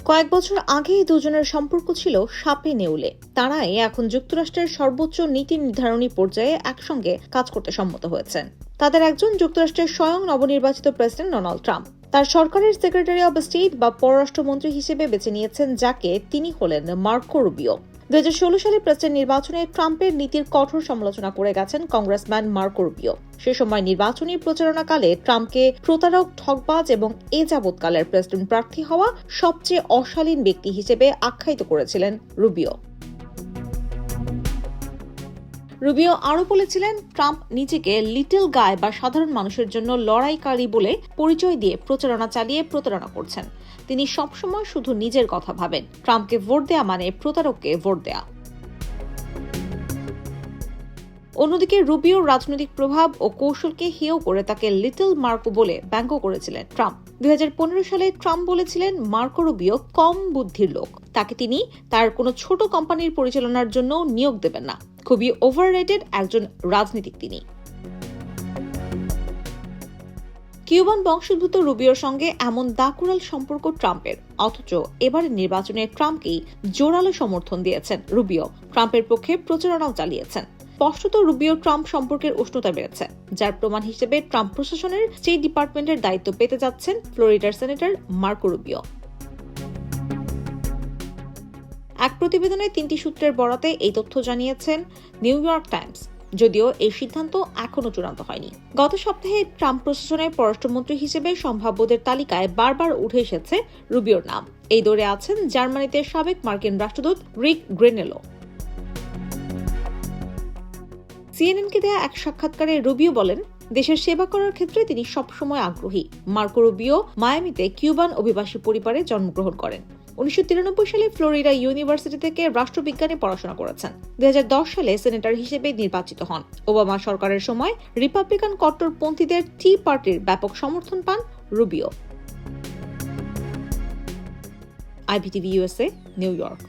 কয়েক বছর আগে এই দুজনের সম্পর্ক ছিল সাপে নেউলে। তারাই এখন যুক্তরাষ্ট্রের সর্বোচ্চ নীতি নির্ধারণী পর্যায়ে একসঙ্গে কাজ করতে সম্মত হয়েছেন। তাদের একজন যুক্তরাষ্ট্রের স্বয়ং নবনির্বাচিত প্রেসিডেন্ট ডোনাল্ড ট্রাম্প। তার সরকারের সেক্রেটারি অব স্টেট বা পররাষ্ট্রমন্ত্রী হিসেবে বেছে নিয়েছেন যাকে, তিনি হলেন মার্কো রুবিও। 2016 সালে প্রেসিডেন্ট নির্বাচনে ট্রাম্পের নীতির কঠোর সমালোচনা করে গেছেন কংগ্রেসম্যান মার্কো রুবিও। সে সময় নির্বাচনী প্রচারণাকালে ট্রাম্পকে প্রতারক, ঠকবাজ এবং এ যাবৎকালের প্রেসিডেন্ট প্রার্থী হওয়া সবচেয়ে অশালীন ব্যক্তি হিসেবে আখ্যায়িত করেছিলেন রুবিও। রুবিও আরও বলেছিলেন, ট্রাম্প নিজেকে লিটল গায় বা সাধারণ মানুষের জন্য লড়াইকারী বলে পরিচয় দিয়ে প্রচারণা চালিয়ে প্রতারণা করছেন। তিনি সবসময় শুধু নিজের কথা ভাবেন। ট্রাম্পকে ভোট দেয়া মানে প্রতারককে ভোট দেয়া। অন্যদিকে রুবিওর রাজনৈতিক প্রভাব ও কৌশলকে হেয় করে তাকে লিটল মার্কো বলে ব্যঙ্গ করেছিলেন ট্রাম্প। 2015 সালে ট্রাম্প বলেছিলেন, মার্কো রুবিও কম বুদ্ধির লোক, তাকে তিনি তার কোনো ছোট কোম্পানির পরিচালনার জন্য নিয়োগ দেবেন না। খুবই ওভাররেটেড একজন রাজনীতিক তিনি। কিউবান বংশোদ্ভূত রুবিওর সঙ্গে এমন দাকুড়াল সম্পর্ক ট্রাম্পের, অথচ এবারের নির্বাচনে ট্রাম্পকেই জোরালো সমর্থন দিয়েছেন রুবিও। ট্রাম্পের পক্ষে প্রচারণাও চালিয়েছেন। স্পষ্টত রুবিও ট্রাম্প সম্পর্কের উষ্ণতা বেড়েছে, যার প্রমাণ হিসেবে ট্রাম্প প্রশাসনের স্টেট ডিপার্টমেন্টের দায়িত্ব পেতে যাচ্ছেন ফ্লোরিডার সেনেটর মার্কো রুবিও। এক প্রতিবেদনে 3টি সূত্রের বরাতে এই তথ্য জানিয়েছেন নিউ ইয়র্ক টাইমস, যদিও এই সিদ্ধান্ত এখনো চূড়ান্ত হয়নি। গত সপ্তাহে ট্রাম্প প্রশাসনের পররাষ্ট্রমন্ত্রী হিসেবে সম্ভাব্যদের তালিকায় বারবার উঠে এসেছে রুবিওর নাম। এই দৌড়ে আছেন জার্মানিতে সাবেক মার্কিন রাষ্ট্রদূত রিক গ্রেনেলো। সিএনএনকে দেয়া এক সাক্ষাৎকারে রুবিও বলেন, দেশের সেবা করার ক্ষেত্রে তিনি সবসময় আগ্রহী। মার্কো রুবিও মায়ামিতে কিউবান অভিবাসী পরিবারে জন্মগ্রহণ করেন। 1993 সালে ফ্লোরিডা ইউনিভার্সিটি থেকে রাষ্ট্রবিজ্ঞানে পড়াশোনা করেছেন। 2010 সালে সেনেটর হিসেবে নির্বাচিত হন। ওবামা সরকারের সময় রিপাবলিকান কট্টরপন্থীদের টি পার্টির ব্যাপক সমর্থন পান Rubio. IBTV USA, new York.